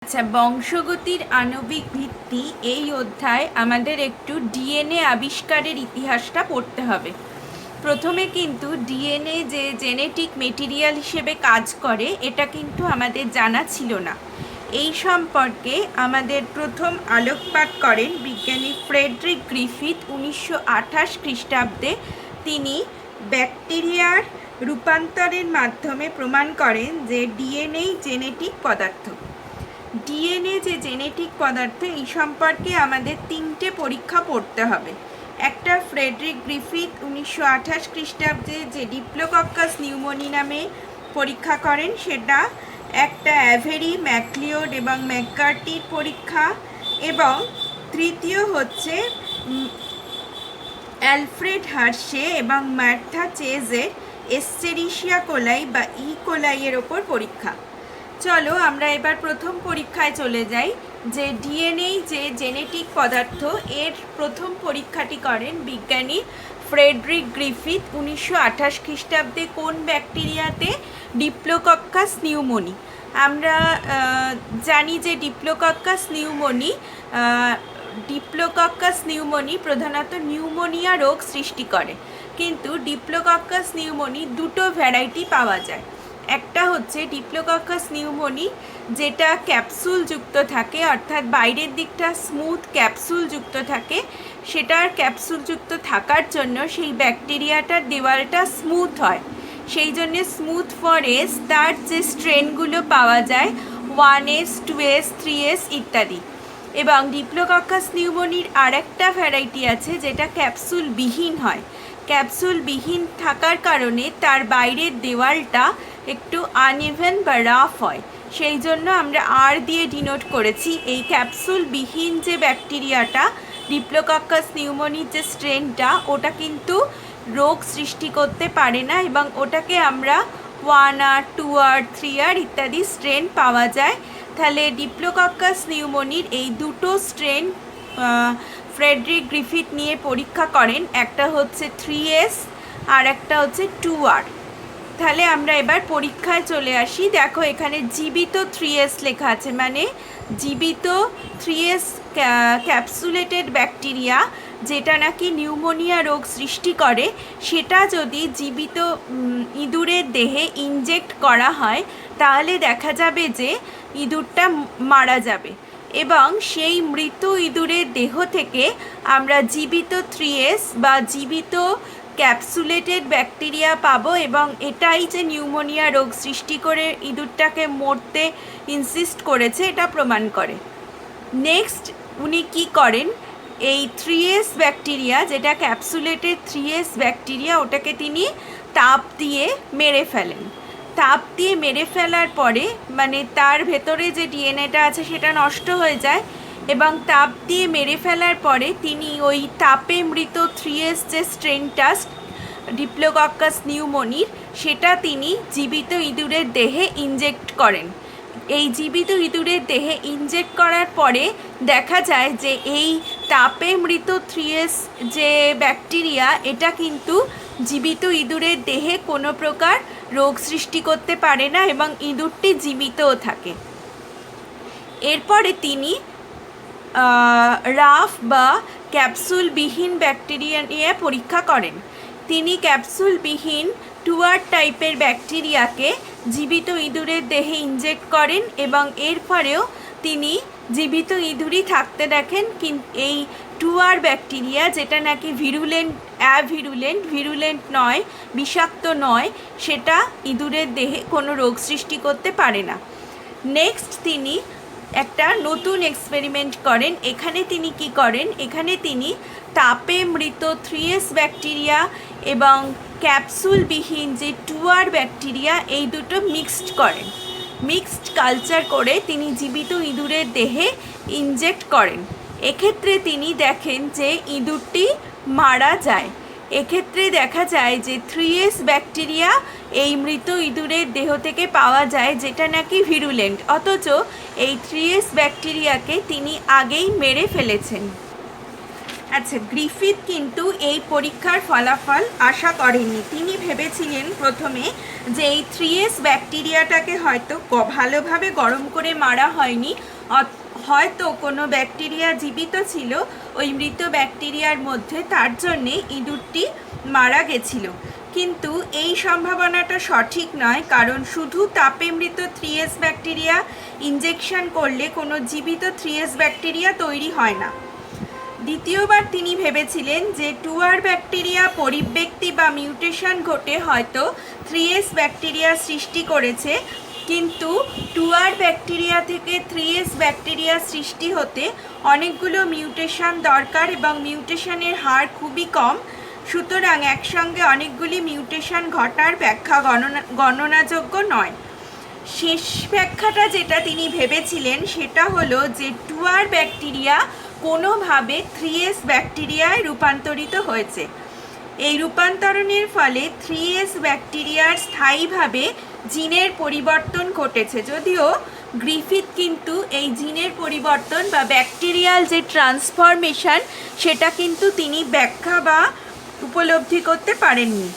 আচ্ছা, বংশগতির আণবিক ভিত্তি এই অধ্যায় আমাদের একটু ডিএনএ আবিষ্কারের ইতিহাসটা পড়তে হবে। প্রথমে কিন্তু ডিএনএ যে জেনেটিক মেটেরিয়াল হিসেবে কাজ করে এটা কিন্তু আমাদের জানা ছিল না। এই সম্পর্কে আমাদের প্রথম আলোকপাত করেন বিজ্ঞানী ফ্রেডরিক গ্রিফিথ 1928 খ্রিস্টাব্দে। তিনি ব্যাকটেরিয়ার রূপান্তরের মাধ্যমে প্রমাণ করেন যে ডিএনএ জেনেটিক পদার্থ। ডিএনএ যে জেনেটিক পদার্থ এই সম্পর্কে আমাদের তিনটে পরীক্ষা পড়তে হবে। একটা ফ্রেডরিক গ্রিফিথ 1928 খ্রিস্টাব্দে যে ডিপ্লোকক্কাস নিউমোনি নামে পরীক্ষা করেন সেটা, একটা অ্যাভেরি, ম্যাকলিওড এবং ম্যাককার্টির পরীক্ষা, এবং তৃতীয় হচ্ছে অ্যালফ্রেড হার্শে এবং মার্থা চেজের এস্চেরিশিয়া কোলাই বা কোলাইয়ের ওপর পরীক্ষা। চলো আমরা এবার প্রথম পরীক্ষায় চলে যাই। যে ডিএনএ যে জেনেটিক পদার্থ এর প্রথম পরীক্ষাটি করেন বিজ্ঞানী ফ্রেডরিক গ্রিফিথ 1928 খ্রিস্টাব্দে। কোন ব্যাকটেরিয়াতে? Diplococcus pneumoniae. আমরা জানি যে ডিপ্লোকক্কাস নিউমোনি প্রধানত নিউমোনিয়া রোগ সৃষ্টি করে, কিন্তু ডিপ্লোকক্কাস নিউমোনি দুটো ভ্যারাইটি পাওয়া যায়। একটা হচ্ছে ডিপ্লোকক্কাস নিউমোনি যেটা ক্যাপসুল যুক্ত থাকে, অর্থাৎ বাইরের দিকটা স্মুথ ক্যাপসুল যুক্ত থাকে। সেটার ক্যাপসুল যুক্ত থাকার জন্য সেই ব্যাকটেরিয়াটার দেওয়ালটা স্মুথ হয়, সেই জন্য স্মুথ ফরেস তার যে স্ট্রেনগুলো পাওয়া যায় 1s, 2s, 3s ইত্যাদি। এবং ডিপ্লোকক্কাস নিউমোনির আর একটা ভ্যারাইটি আছে যেটা ক্যাপসুলবিহীন হয়। ক্যাপসুলবিহীন থাকার কারণে তার বাইরের দেওয়ালটা একটু আনইভেন বা রাফ হয়, সেই জন্য আমরা আর দিয়ে ডিনোট করেছি। এই ক্যাপসুলবিহীন যে ব্যাকটেরিয়াটা, ডিপ্লোকক্কাস নিউমোনির যে স্ট্রেনটা, ওটা কিন্তু রোগ সৃষ্টি করতে পারে না, এবং ওটাকে আমরা 1R, 2R, 3R ইত্যাদি স্ট্রেন পাওয়া যায়। তাহলে ডিপ্লোকক্কাস নিউমোনির এই দুটো স্ট্রেন ফ্রেডরিক গ্রিফিথ নিয়ে পরীক্ষা করেন। একটা হচ্ছে 3S আর একটা হচ্ছে 2R। তাহলে আমরা এবার পরীক্ষায় চলে আসি। দেখো এখানে জীবিত 3S লেখা আছে, মানে জীবিত 3S ক্যাপসুলেটেড ব্যাকটেরিয়া যেটা নাকি নিউমোনিয়া রোগ সৃষ্টি করে, সেটা যদি জীবিত ইঁদুরের দেহে ইনজেক্ট করা হয় তাহলে দেখা যাবে যে ইঁদুরটা মারা যাবে, এবং সেই মৃত ইঁদুরের দেহ থেকে আমরা জীবিত 3S বা জীবিত ক্যাপসুলেটেড ব্যাকটেরিয়া পাবো, এবং এটাই যে নিউমোনিয়া রোগ সৃষ্টি করে ইঁদুরটাকে মরতে ইনসিস্ট করেছে এটা প্রমাণ করে। নেক্সট উনি কি করেন, এই 3S ব্যাকটেরিয়া যেটা ক্যাপসুলেটেড 3S ব্যাকটেরিয়া, ওটাকে তিনি তাপ দিয়ে মেরে ফেলেন। তাপ দিয়ে মেরে ফেলার পরে মানে তার ভেতরে যে ডিএনএটা আছে সেটা নষ্ট হয়ে যায়, এবং তাপ দিয়ে মেরে ফেলার পরে তিনি ওই তাপে মৃত 3S যে স্ট্রেনটা ডিপ্লোকক্কাস নিউমোনির, সেটা তিনি জীবিত ইঁদুরের দেহে ইনজেক্ট করেন। এই জীবিত ইঁদুরের দেহে ইনজেক্ট করার পরে দেখা যায় যে এই তাপে মৃত 3S যে ব্যাকটেরিয়া, এটা কিন্তু জীবিত ইঁদুরের দেহে কোনো প্রকার রোগ সৃষ্টি করতে পারে না, এবং ইঁদুরটি জীবিতও থাকে। এরপরে তিনি রাফ বা ক্যাপসুলবিহীন ব্যাকটেরিয়া নিয়ে পরীক্ষা করেন। তিনি ক্যাপসুলবিহীন 2R টাইপের ব্যাকটেরিয়াকে জীবিত ইঁদুরের দেহে ইনজেক্ট করেন, এবং এর পরেও তিনি জীবিত ইঁদুরই থাকতে দেখেন। কিন্তু এই 2R ব্যাকটেরিয়া যেটা নাকি ভিরুলেন্ট নয়, বিষাক্ত নয়, সেটা ইঁদুরের দেহে কোনো রোগ সৃষ্টি করতে পারে না। নেক্সট তিনি একটা নতুন এক্সপেরিমেন্ট করেন। এখানে তিনি কি করেন, এখানে তিনি তাপে মৃত 3S ব্যাকটেরিয়া এবং ক্যাপসুলবিহীন যে 2R ব্যাকটেরিয়া, এই দুটো মিক্সড করেন। মিক্সড কালচার করে তিনি জীবিত ইঁদুরের দেহে ইনজেক্ট করেন। এক্ষেত্রে তিনি দেখেন যে ইঁদুরটি মারা যায়। এক্ষেত্রে দেখা যায় যে 3S ব্যাকটেরিয়া এই মৃত ইঁদুরের দেহ থেকে পাওয়া যায়, যেটা নাকি ভিরুলেন্ট, অথচ এই 3S ব্যাকটেরিয়াকে তিনি আগেই মেরে ফেলেছেন। আচ্ছা, গ্রিফিথ কিন্তু এই পরীক্ষার ফলাফল আশা করেননি। তিনি ভেবেছিলেন প্রথমে যে এই 3S ব্যাকটেরিয়াটাকে হয়তো ভালোভাবে গরম করে মারা হয়নি, হয়তো কোনো ব্যাকটেরিয়া জীবিত ছিল ওই মৃত ব্যাকটেরিয়ার মধ্যে, তার জন্যে ইঁদুরটি মারা গেছিল। কিন্তু এই সম্ভাবনাটা সঠিক নয়, কারণ শুধু তাপে মৃত 3S ব্যাকটেরিয়া ইনজেকশন করলে কোনো জীবিত 3S ব্যাকটেরিয়া তৈরি হয় না। দ্বিতীয়বার তিনি ভেবেছিলেন যে 2R ব্যাকটেরিয়া পরিব্যক্তি বা মিউটেশন ঘটে হয়তো 3S ব্যাকটেরিয়া সৃষ্টি করেছে, কিন্তু 2R ব্যাকটেরিয়া থেকে 3S ব্যাকটেরিয়া সৃষ্টি হতে অনেকগুলো মিউটেশন দরকার এবং মিউটেশনের হার খুবই কম, সুতরাং একসঙ্গে অনেকগুলি মিউটেশন ঘটার ব্যাখ্যা গণনাযোগ্য নয়। শেষ ব্যাখ্যাটা যেটা তিনি ভেবেছিলেন সেটা হলো যে 2R ব্যাকটেরিয়া কোনোভাবে 3S ব্যাকটেরিয়ায় রূপান্তরিত হয়েছে। এই রূপান্তরণের ফলে 3S ব্যাকটেরিয়ার স্থায়ীভাবে জিনের পরিবর্তন ঘটেছে। যদিও গ্রিফিথ কিন্তু এই জিনের পরিবর্তন বা ব্যাকটেরিয়াল যে ট্রান্সফরমেশন সেটা কিন্তু তিনি ব্যাখ্যা বা উপলব্ধি করতে পারেননি।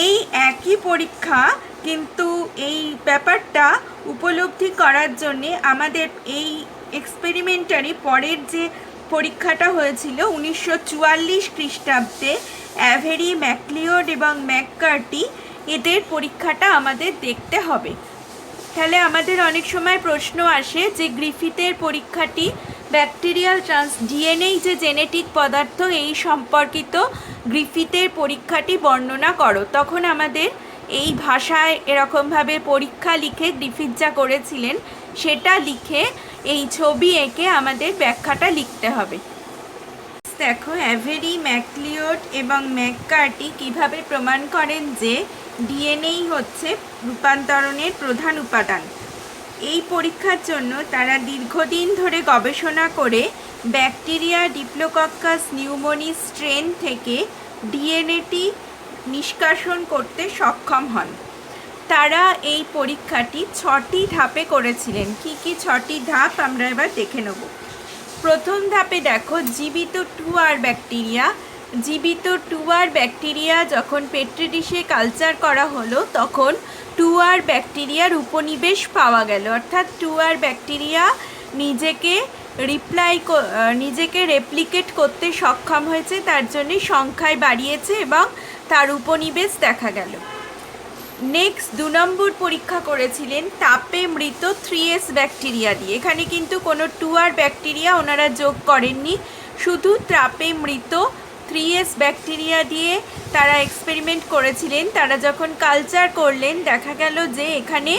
এই একই পরীক্ষা কিন্তু এই ব্যাপারটা উপলব্ধি করার জন্যে আমাদের এই এক্সপেরিমেন্টারি পরের যে পরীক্ষাটা হয়েছিল 1944 খ্রিস্টাব্দে অ্যাভেরি, ম্যাকলিওড এবং ম্যাককার্টি, এদের পরীক্ষাটা আমাদের দেখতে হবে। তাহলে আমাদের অনেক সময় প্রশ্ন আসে যে গ্রিফিথের পরীক্ষাটি ব্যাকটেরিয়াল ডিএনএ যে জেনেটিক পদার্থ এই সম্পর্কিত গ্রিফিথের পরীক্ষাটি বর্ণনা করো। তখন আমাদের এই ভাষায় এরকমভাবে পরীক্ষা লিখে গ্রিফিথ যা করেছিলেন সেটা লিখে এই ছবি এঁকে আমাদের ব্যাখ্যাটা লিখতে হবে। দেখো, অ্যাভেরি, ম্যাকলিওড এবং ম্যাককার্টি কিভাবে প্রমাণ করেন যে ডিএনএই হচ্ছে রূপান্তরণের প্রধান উপাদান। এই পরীক্ষার জন্য তারা দীর্ঘদিন ধরে গবেষণা করে ব্যাকটেরিয়া ডিপ্লোকক্কাস নিউমোনি স্ট্রেন থেকে ডিএনএটি নিষ্কাশন করতে সক্ষম হন। তারা এই পরীক্ষাটি 6টি ধাপে করেছিলেন। কি কি 6টি ধাপ আমরা এবার দেখে নেব। প্রথম ধাপে দেখো, জীবিত 2R ব্যাকটেরিয়া। জীবিত 2R ব্যাকটেরিয়া যখন পেট্রি ডিশে কালচার করা হলো তখন 2R ব্যাকটেরিয়ার উপনিবেশ পাওয়া গেল, অর্থাৎ 2R ব্যাকটেরিয়া নিজেকে রেপ্লিকেট করতে সক্ষম হয়েছে, তার জন্যে সংখ্যায় বাড়িয়েছে এবং তার উপনিবেশ দেখা গেল। নেক্সট 2 নম্বর পরীক্ষা করেছিলেন তাপে মৃত 3S ব্যাকটেরিয়া দিয়ে। এখানে কিন্তু কোনো 2R ব্যাকটেরিয়া ওনারা যোগ করেননি, শুধু তাপে মৃত 3S ব্যাকটেরিয়া দিয়ে তারা এক্সপেরিমেন্ট করেছিলেন। তারা যখন কালচার করলেন দেখা গেল যে এখানে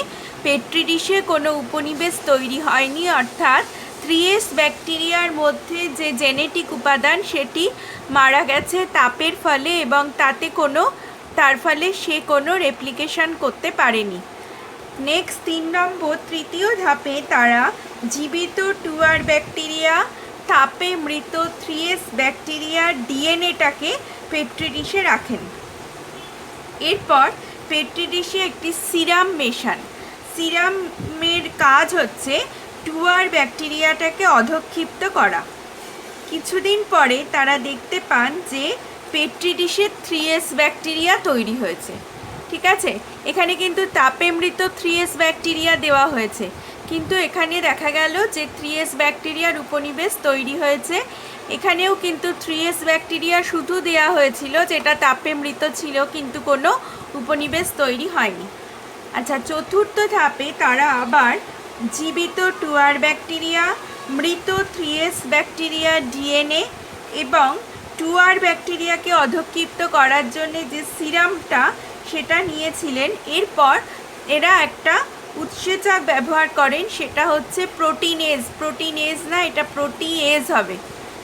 পেট্রি ডিশে কোনো উপনিবেশ তৈরি হয়নি, অর্থাৎ 3S ব্যাকটেরিয়ার মধ্যে যে জেনেটিক উপাদান সেটি মারা গেছে তাপের ফলে এবং তার ফলে সে কোনো রেপ্লিকেশন করতে পারেনি। নেক্সট 3 নম্বর, তৃতীয় ধাপে তারা জীবিত 2R ব্যাকটেরিয়া, তাপে মৃত 3S ব্যাকটেরিয়ার ডিএনএটাকে পেট্রি ডিশে রাখেন। এরপর পেট্রি ডিশে একটি সিরাম মেশান। সিরামের কাজ হচ্ছে 2R ব্যাকটেরিয়াটাকে অধঃক্ষিপ্ত করা। কিছুদিন পরে তারা দেখতে পান যে পেট্রি ডিশে 3S ব্যাকটেরিয়া তৈরি হয়েছে। ঠিক আছে, এখানে কিন্তু তাপে মৃত 3S ব্যাকটেরিয়া দেওয়া হয়েছে, কিন্তু এখানে দেখা গেল যে 3S ব্যাকটেরিয়ার উপনিবেশ তৈরি হয়েছে। এখানেও কিন্তু 3S ব্যাকটেরিয়া শুধু দেওয়া হয়েছিল যেটা তাপে মৃত ছিল, কিন্তু কোনো উপনিবেশ তৈরি হয়নি। আচ্ছা, চতুর্থ ধাপে তারা আবার জীবিত 2R ব্যাকটেরিয়া, মৃত 3S ব্যাকটেরিয়া ডিএনএ এবং 2R ব্যাকটেরিয়াকে অধঃক্ষিপ্ত করার জন্য যে সিরামটা সেটা নিয়েছিলেন। এরপর এরা একটা উৎসেচক ব্যবহার করেন, সেটা হচ্ছে প্রোটিনেজ না, এটা প্রোটিয়েজ হবে,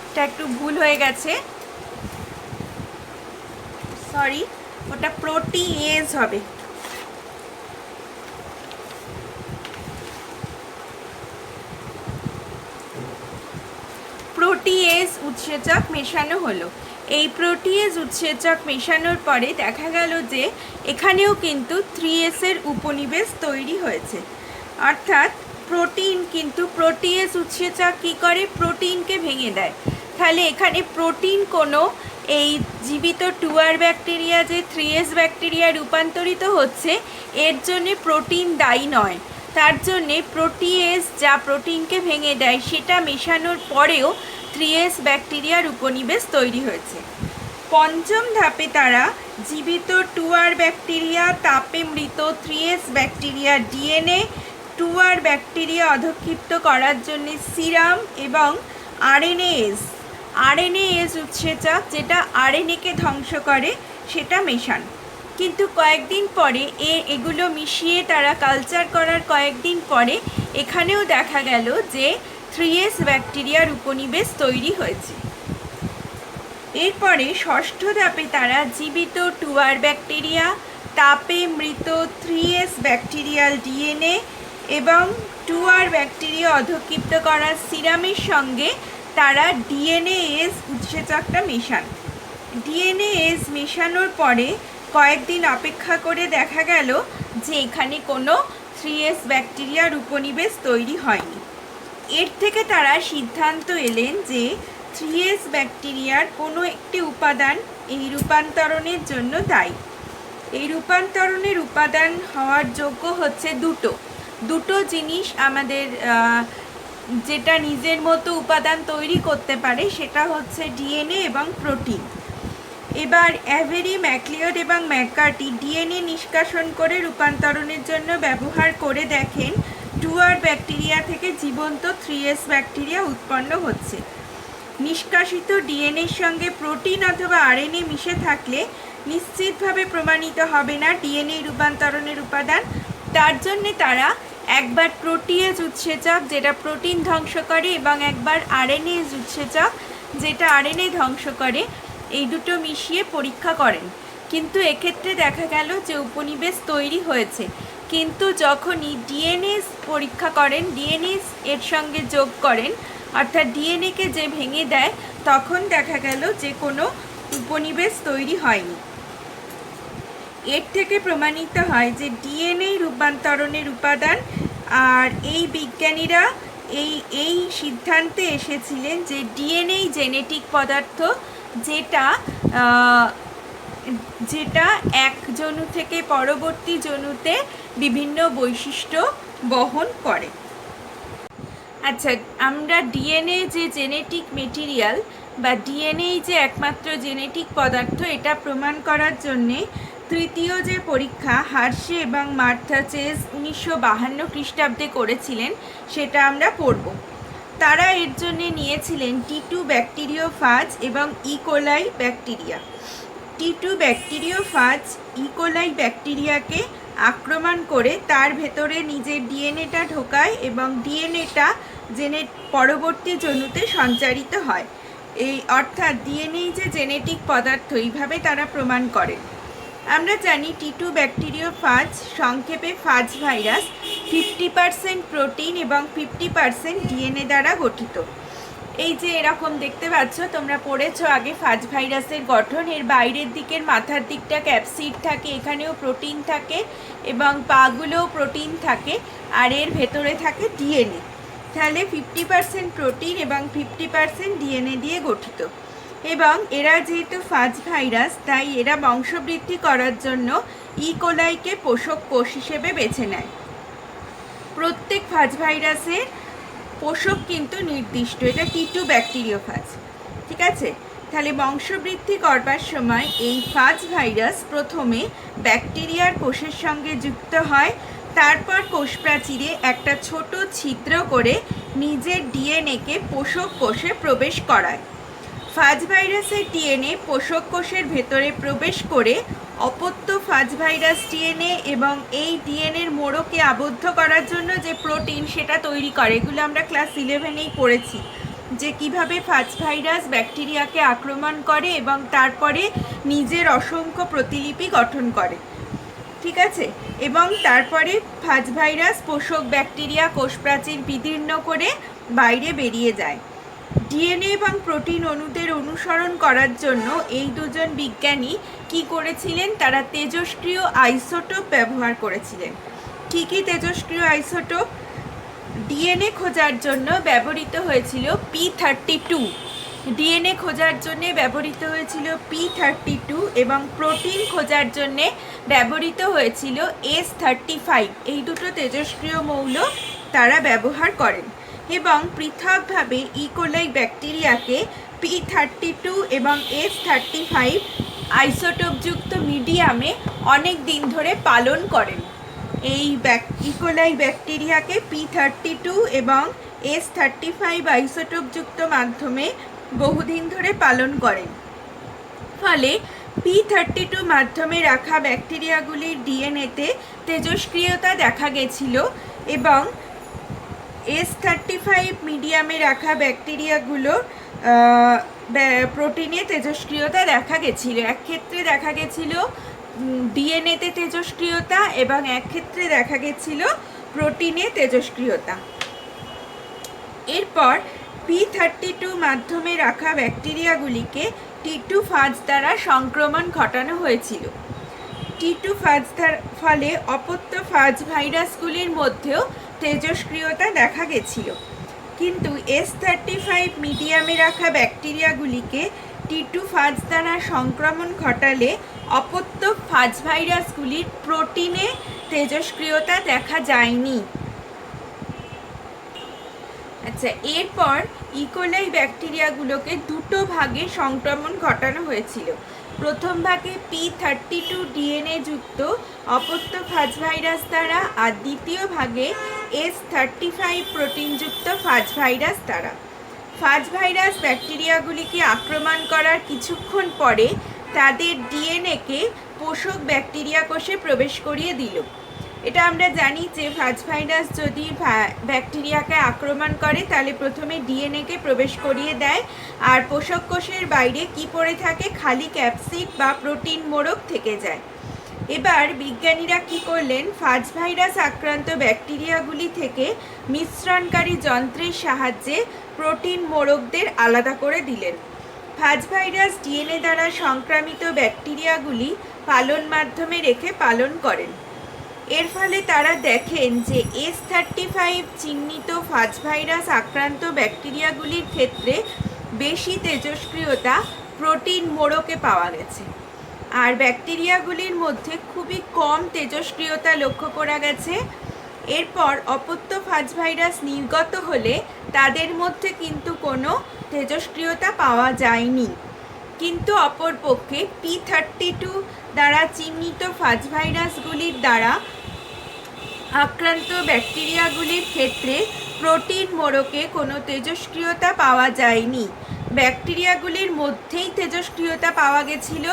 এটা একটু ভুল হয়ে গেছে, সরি, ওটা প্রোটিয়েজ হবে। প্রোটিয়েজ উৎসেচক মেশানো হলো। এই প্রোটিয়েজ উৎসেচক মেশানোর পরে দেখা গেল যে এখানেও কিন্তু 3S এর উপনিবেশ তৈরি হয়েছে, অর্থাৎ প্রোটিন, কিন্তু প্রোটিয়েজ উৎসেচক কী করে, প্রোটিনকে ভেঙে দেয়। তাহলে এখানে প্রোটিন কোনো এই জীবিত 2R ব্যাকটেরিয়া যে 3S ব্যাকটেরিয়া রূপান্তরিত হচ্ছে এর জন্যে প্রোটিন দায়ী নয়। তার জন্যে প্রোটিয়েজ যা প্রোটিনকে ভেঙে দেয় সেটা মেশানোর পরেও 3S ব্যাকটেরিয়ার উপনিবেশ তৈরি হয়েছে। পঞ্চম ধাপে তারা জীবিত 2R ব্যাকটেরিয়া তাপে মৃত 3S bacteria DNA 2R bacteria অধক্ষিপ্ত করার জন্য সিরাম এবং আরএনএএস উৎসেচক যেটা আরএনএকে ধ্বংস করে সেটা মেশান। কিন্তু কয়েকদিন পরে এগুলো মিশিয়ে তারা কালচার করার কয়েকদিন পরে এখানেও দেখা গেল যে 3S ব্যাকটেরিয়ার উপনিবেশ তৈরি হয়েছে। এরপরে ষষ্ঠ ধাপে তারা জীবিত 2R ব্যাকটেরিয়া তাপে মৃত 3S ব্যাকটেরিয়াল ডিএনএ এবং 2R ব্যাকটেরিয়া অধক্ষিপ্ত করার সিরামের সঙ্গে তারা ডিএনএএস উৎসেচকটা মেশান। ডিএনএএস মেশানোর পরে কয়েকদিন অপেক্ষা করে দেখা গেল যে এখানে কোনো 3S ব্যাকটেরিয়ার উপনিবেশ তৈরি হয়নি। এর থেকে তারা সিদ্ধান্ত এলেন যে 3S ব্যাকটেরিয়ার কোনো একটি উপাদান এই রূপান্তরণের জন্য দায়ী। এই রূপান্তরণের উপাদান হওয়ার যোগ্য হচ্ছে দুটো জিনিস আমাদের যেটা নিজের মতো উপাদান তৈরি করতে পারে সেটা হচ্ছে ডিএনএ এবং প্রোটিন। এবার অ্যাভেরি, ম্যাকলিওড এবং ম্যাককার্টি ডিএনএ নিষ্কাশন করে রূপান্তরণের জন্য ব্যবহার করে দেখেন 2R ব্যাকটেরিয়া থেকে জীবন্ত 3S ব্যাকটেরিয়া উৎপন্ন হচ্ছে। নিষ্কাশিত ডিএনএর সঙ্গে প্রোটিন অথবা আরএনএ মিশে থাকলে নিশ্চিতভাবে প্রমাণিত হবে না ডিএনএ রূপান্তরণের উপাদান। তার জন্যে তারা একবার প্রোটিয়েজ উৎসেচক যেটা প্রোটিন ধ্বংস করে এবং একবার আরএনএজ উৎসেচক যেটা আরএনএ ধ্বংস করে, এই দুটো মিশিয়ে পরীক্ষা করেন। কিন্তু এক্ষেত্রে দেখা গেল যে উপনিবেশ তৈরি হয়েছে, কিন্তু যখনই ডিএনএ পরীক্ষা করেন, ডিএনএ এর সঙ্গে যোগ করেন অর্থাৎ ডিএনএকে যে ভেঙে দেয়, তখন দেখা গেল যে কোনো উপনিবেশ তৈরি হয়নি। এর থেকে প্রমাণিত হয় যে ডিএনএ রূপান্তরণের উপাদান। আর এই বিজ্ঞানীরা এই সিদ্ধান্তে এসেছিলেন যে ডিএনএ জেনেটিক পদার্থ যেটা এক জনু থেকে পরবর্তী জনুতে বিভিন্ন বৈশিষ্ট্য বহন করে। আচ্ছা, আমরা ডিএনএ যে জেনেটিক মেটেরিয়াল বা ডিএনএ যে একমাত্র জেনেটিক পদার্থ, এটা প্রমাণ করার জন্যে তৃতীয় যে পরীক্ষা হার্শে এবং মার্থা চেজ 1952 খ্রিস্টাব্দে করেছিলেন সেটা আমরা পড়ব। তারা এর জন্যে নিয়েছিলেন T2 ব্যাকটেরিওফাজ এবং E coli bacteria. T2 bacteriophage E coli ব্যাকটেরিয়াকে আক্রমণ করে তার ভেতরে নিজের ডিএনএটা ঢোকায় এবং ডিএনএটা পরবর্তী জনুতে সঞ্চারিত হয়। এই অর্থাৎ ডিএনএ যে জেনেটিক পদার্থ, এইভাবে তারা প্রমাণ করে। আমরা জানি T2 ব্যাকটেরিওফাজ সংক্ষেপে ফাজ ভাইরাস 50% প্রোটিন এবং 50% ডিএনএ দ্বারা গঠিত। এই যে এরকম দেখতে পাচ্ছ, তোমরা পড়েছো আগে ফাজ ভাইরাসের গঠন। এর বাইরের দিকের মাথার দিকটা ক্যাপসিড থাকে, এখানেও প্রোটিন থাকে এবং পাগুলোও প্রোটিন থাকে, আর এর ভেতরে থাকে ডিএনএ। তাহলে 50% প্রোটিন এবং 50% ডিএনএ দিয়ে গঠিত। এবং এরা যেহেতু ফাজ ভাইরাস, তাই এরা বংশবৃদ্ধি করার জন্য ইকোলাইকে পোষক কোষ হিসেবে বেছে নেয়। প্রত্যেক ফাজ ভাইরাসের পোষক কিন্তু নির্দিষ্ট, এটা T2 ব্যাকটেরিওফাজ। ঠিক আছে, তাহলে বংশবৃদ্ধি করবার সময় এই ফাজ ভাইরাস প্রথমে ব্যাকটেরিয়ার কোষের সঙ্গে যুক্ত হয়, তারপর কোষ প্রাচীরে একটা ছোট ছিদ্র করে নিজের ডিএনএকে পোষক কোষে প্রবেশ করায়। ফাজ ভাইরাসের ডিএনএ পোষক কোষের ভেতরে প্রবেশ করে অপত্য ফাজ ভাইরাস ডিএনএ এবং এই ডিএনএর মোড়কে আবদ্ধ করার জন্য যে প্রোটিন সেটা তৈরি করে। এগুলো আমরা ক্লাস 11-এই পড়েছি যে কিভাবে ফাজ ভাইরাস ব্যাকটেরিয়াকে আক্রমণ করে এবং তারপরে নিজের অসংখ্য প্রতিলিপি গঠন করে। ঠিক আছে, এবং তারপরে ফাজ ভাইরাস পোষক ব্যাকটেরিয়া কোষ প্রাচীর বিদীর্ণ করে বাইরে বেরিয়ে যায়। ডিএনএ এবং প্রোটিন অণুদের অনুসরণ করার জন্য এই দুজন বিজ্ঞানী কি করেছিলেন, তারা তেজস্ক্রিয় আইসোটোপ ব্যবহার করেছিলেন। কি কি তেজস্ক্রিয় আইসোটোপ? ডিএনএ খোঁজার জন্য ব্যবহৃত হয়েছিল P32, ডিএনএ খোঁজার জন্য ব্যবহৃত হয়েছিল P32 এবং প্রোটিন খোঁজার জন্য ব্যবহৃত হয়েছিল S35। এই দুটো তেজস্ক্রিয় মৌল তারা ব্যবহার করেন এবং পৃথকভাবে ইকোলাই ব্যাকটেরিয়াকে P32 এবং S35 আইসোটোপযুক্ত মিডিয়ামে অনেক দিন ধরে পালন করেন। এই ইকোলাই ব্যাকটেরিয়াকে P32 এবং S35 আইসোটোপযুক্ত মাধ্যমে বহুদিন ধরে পালন করেন। ফলে P32 মাধ্যমে রাখা ব্যাকটেরিয়াগুলির ডিএনএতে তেজস্ক্রিয়তা দেখা গেছিল এবং S35 মিডিয়ামে রাখা ব্যাকটেরিয়াগুলো প্রোটিনে তেজস্ক্রিয়তা দেখা গেছিল। এক ক্ষেত্রে দেখা গেছিল ডিএনএতে তেজস্ক্রিয়তা এবং এক ক্ষেত্রে দেখা গেছিল প্রোটিনে তেজস্ক্রিয়তা। এরপর P32 মাধ্যমে রাখা ব্যাকটেরিয়াগুলিকে T2 ফাজ দ্বারা সংক্রমণ ঘটানো হয়েছিল। T2 ফাজ ফলে অপত্য ফাজ ভাইরাসগুলির মধ্যেও তেজস্ক্রিয়তা দেখা গেছিল, কিন্তু S35 মিডিয়ামে রাখা ব্যাকটেরিয়াগুলিকে T2 ফাজ দ্বারা সংক্রমণ ঘটালে অপত্য ফাজ ভাইরাসগুলির প্রোটিনে তেজস্ক্রিয়তা দেখা যায়নি। আচ্ছা, এরপর ইকোলাই ব্যাকটেরিয়াগুলোকে দুটো ভাগে সংক্রমণ ঘটানো হয়েছিল। প্রথম ভাগে P32 ডিএনএ যুক্ত অপত্য ফাজ ভাইরাস দ্বারা আর দ্বিতীয় ভাগে S35 প্রোটিনযুক্ত ফাজ ভাইরাস দ্বারা। ফাজ ভাইরাস ব্যাকটেরিয়াগুলিকে আক্রমণ করার কিছুক্ষণ পরে তাদের ডিএনএকে পোষক ব্যাকটেরিয়া কোষে প্রবেশ করিয়ে দিল। এটা আমরা জানি যে ফাজ ভাইরাস যদি ব্যাকটেরিয়াকে আক্রমণ করে তাহলে প্রথমে ডিএনএকে প্রবেশ করিয়ে দেয়, আর পোষক কোষের বাইরে কি পড়ে থাকে, খালি ক্যাপসিড বা প্রোটিন মোড়ক থেকে যায়। এবার বিজ্ঞানীরা কি করলেন, ফাজ ভাইরাস আক্রান্ত ব্যাকটেরিয়াগুলি থেকে মিশ্রণকারী যন্ত্রের সাহায্যে প্রোটিন মোড়কদের আলাদা করে দিলেন। ফাজ ভাইরাস ডিএনএ দ্বারা সংক্রামিত ব্যাকটেরিয়াগুলি পালন মাধ্যমে রেখে পালন করেন। এর ফলে তারা দেখেন যে S35 চিহ্নিত ফাজ ভাইরাস আক্রান্ত ব্যাকটেরিয়াগুলির ক্ষেত্রে বেশি তেজস্ক্রিয়তা প্রোটিন মোড়কে পাওয়া গেছে, আর ব্যাকটেরিয়াগুলির মধ্যে খুবই কম তেজস্ক্রিয়তা লক্ষ্য করা গেছে। এরপর অপত্য ফাজ ভাইরাস নির্গত হলে তাদের মধ্যে কিন্তু কোনো তেজস্ক্রিয়তা পাওয়া যায়নি, কিন্তু অপরপক্ষে P32 দ্বারা চিহ্নিত ফাজ ভাইরাসগুলির দ্বারা আক্রান্ত ব্যাকটেরিয়াগুলির ক্ষেত্রে প্রোটিন মোড়কে কোনো তেজস্ক্রিয়তা পাওয়া যায়নি। ব্যাকটেরিয়াগুলির মধ্যেই তেজস্ক্রিয়তা পাওয়া গেছিল,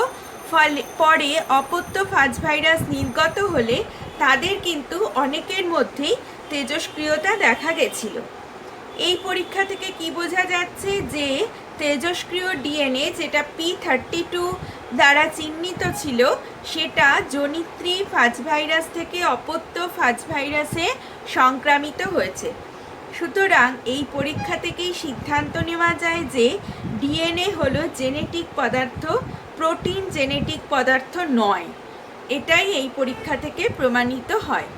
ফলে পরে অপত্য ফাজ ভাইরাস নির্গত হলে তাদের কিন্তু অনেকের মধ্যেই তেজস্ক্রিয়তা দেখা গেছিল। এই পরীক্ষা থেকে কি বোঝা যাচ্ছে যে তেজস্ক্রিয় ডিএনএ যেটা P32 দ্বারা চিহ্নিত ছিল সেটা জনিত্রী ফাজ ভাইরাস থেকে অপত্য ফাজ ভাইরাসে সংক্রামিত হয়েছে। সুতরাং এই পরীক্ষা থেকেই সিদ্ধান্ত নেওয়া যায় যে ডিএনএ হলো জেনেটিক পদার্থ, প্রোটিন জেনেটিক পদার্থ নয়। এটাই এই পরীক্ষা থেকে প্রমাণিত হয়।